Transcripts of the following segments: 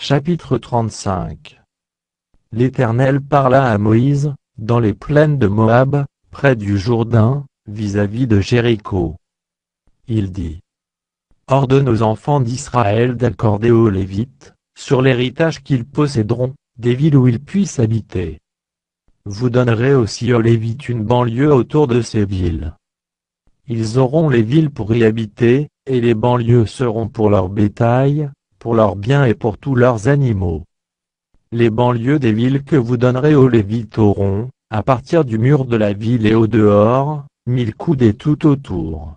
Chapitre 35. L'Éternel parla à Moïse, dans les plaines de Moab, près du Jourdain, vis-à-vis de Jéricho. Il dit: Ordonne aux enfants d'Israël d'accorder aux Lévites, sur l'héritage qu'ils posséderont, des villes où ils puissent habiter. Vous donnerez aussi aux Lévites une banlieue autour de ces villes. Ils auront les villes pour y habiter, et les banlieues seront pour leur bétail, pour leurs biens et pour tous leurs animaux. Les banlieues des villes que vous donnerez aux Lévites auront, à partir du mur de la ville et au dehors, 1000 coudées tout autour.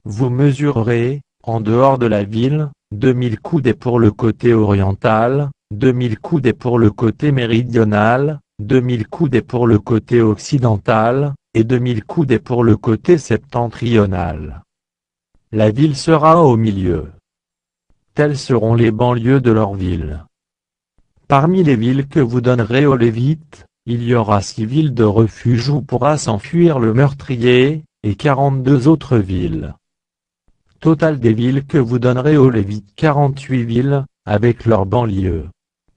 Vous mesurerez, en dehors de la ville, 2000 coudées pour le côté oriental, 2000 coudées pour le côté méridional, 2000 coudées pour le côté occidental, et 2000 coudées pour le côté septentrional. La ville sera au milieu. Telles seront les banlieues de leur ville. Parmi les villes que vous donnerez aux Lévites, il y aura 6 villes de refuge où pourra s'enfuir le meurtrier, et 42 autres villes. Total des villes que vous donnerez aux Lévites: 48 villes, avec leurs banlieues.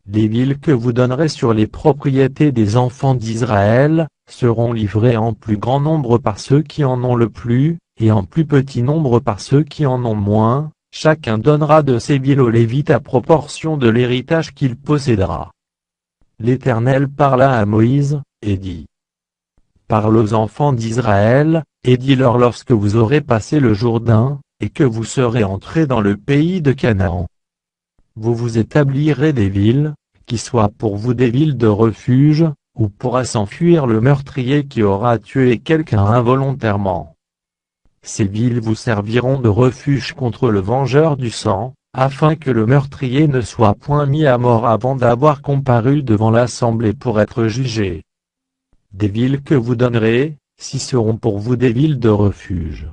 Les villes que vous donnerez sur les propriétés des enfants d'Israël, seront livrées en plus grand nombre par ceux qui en ont le plus, et en plus petit nombre par ceux qui en ont moins. Chacun donnera de ces villes aux Lévites à proportion de l'héritage qu'il possédera. L'Éternel parla à Moïse, et dit: Parle aux enfants d'Israël, et dis-leur lorsque vous aurez passé le Jourdain, et que vous serez entrés dans le pays de Canaan. Vous vous établirez des villes, qui soient pour vous des villes de refuge, où pourra s'enfuir le meurtrier qui aura tué quelqu'un involontairement. Ces villes vous serviront de refuge contre le vengeur du sang, afin que le meurtrier ne soit point mis à mort avant d'avoir comparu devant l'assemblée pour être jugé. Des villes que vous donnerez, si seront pour vous des villes de refuge.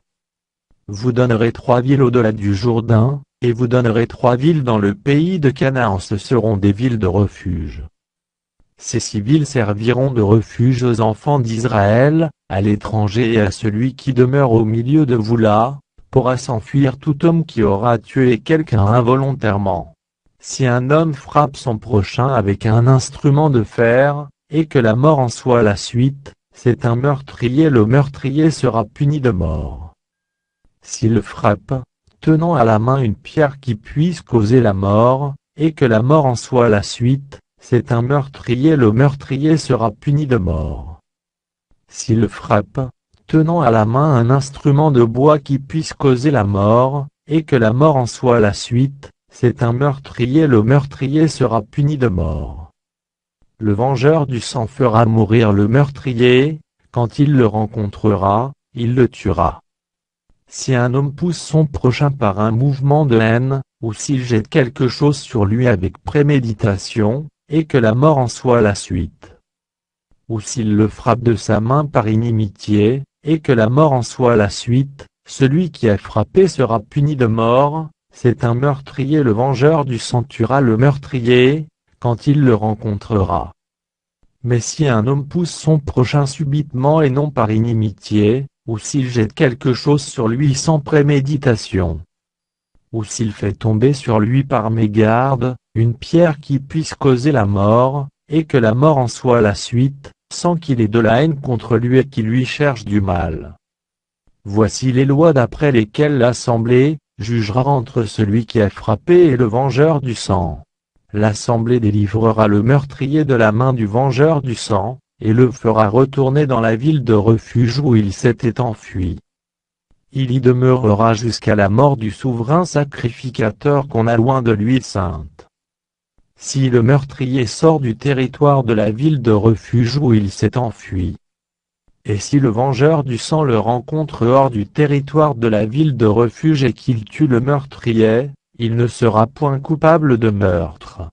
Vous donnerez 3 villes au-delà du Jourdain, et vous donnerez 3 villes dans le pays de Canaan, ce seront des villes de refuge. Ces 6 villes serviront de refuge aux enfants d'Israël, à l'étranger et à celui qui demeure au milieu de vous là, pourra s'enfuir tout homme qui aura tué quelqu'un involontairement. Si un homme frappe son prochain avec un instrument de fer, et que la mort en soit la suite, c'est un meurtrier, le meurtrier sera puni de mort. S'il frappe, tenant à la main une pierre qui puisse causer la mort, et que la mort en soit la suite, c'est un meurtrier, le meurtrier sera puni de mort. S'il frappe, tenant à la main un instrument de bois qui puisse causer la mort, et que la mort en soit la suite, c'est un meurtrier, le meurtrier sera puni de mort. Le vengeur du sang fera mourir le meurtrier, quand il le rencontrera, il le tuera. Si un homme pousse son prochain par un mouvement de haine, ou s'il jette quelque chose sur lui avec préméditation, et que la mort en soit la suite. Ou s'il le frappe de sa main par inimitié, et que la mort en soit la suite, celui qui a frappé sera puni de mort, c'est un meurtrier, le vengeur du sang tuera le meurtrier, quand il le rencontrera. Mais si un homme pousse son prochain subitement et non par inimitié, ou s'il jette quelque chose sur lui sans préméditation, ou s'il fait tomber sur lui par mégarde, une pierre qui puisse causer la mort, et que la mort en soit la suite, sans qu'il ait de la haine contre lui et qu'il lui cherche du mal. Voici les lois d'après lesquelles l'Assemblée jugera entre celui qui a frappé et le vengeur du sang. L'Assemblée délivrera le meurtrier de la main du vengeur du sang, et le fera retourner dans la ville de refuge où il s'était enfui. Il y demeurera jusqu'à la mort du souverain sacrificateur qu'on a loin de l'huile sainte. Si le meurtrier sort du territoire de la ville de refuge où il s'est enfui, et si le vengeur du sang le rencontre hors du territoire de la ville de refuge et qu'il tue le meurtrier, il ne sera point coupable de meurtre.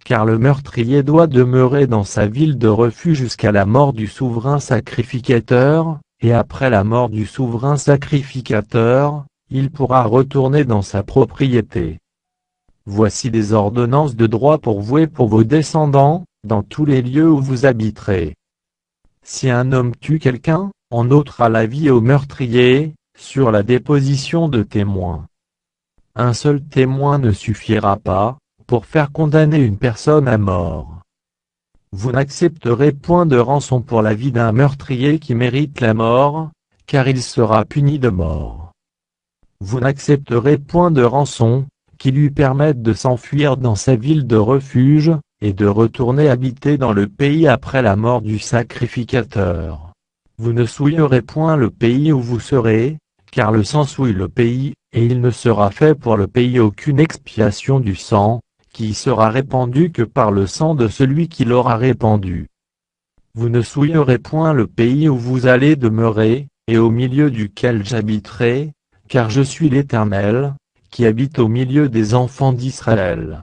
Car le meurtrier doit demeurer dans sa ville de refuge jusqu'à la mort du souverain sacrificateur, et après la mort du souverain sacrificateur, il pourra retourner dans sa propriété. Voici des ordonnances de droit pour vous et pour vos descendants, dans tous les lieux où vous habiterez. Si un homme tue quelqu'un, on ôtera la vie au meurtrier, sur la déposition de témoins. Un seul témoin ne suffira pas, pour faire condamner une personne à mort. Vous n'accepterez point de rançon pour la vie d'un meurtrier qui mérite la mort, car il sera puni de mort. Vous n'accepterez point de rançon, qui lui permette de s'enfuir dans sa ville de refuge, et de retourner habiter dans le pays après la mort du sacrificateur. Vous ne souillerez point le pays où vous serez, car le sang souille le pays, et il ne sera fait pour le pays aucune expiation du sang, qui y sera répandu que par le sang de celui qui l'aura répandu. Vous ne souillerez point le pays où vous allez demeurer, et au milieu duquel j'habiterai, car je suis l'Éternel, qui habite au milieu des enfants d'Israël.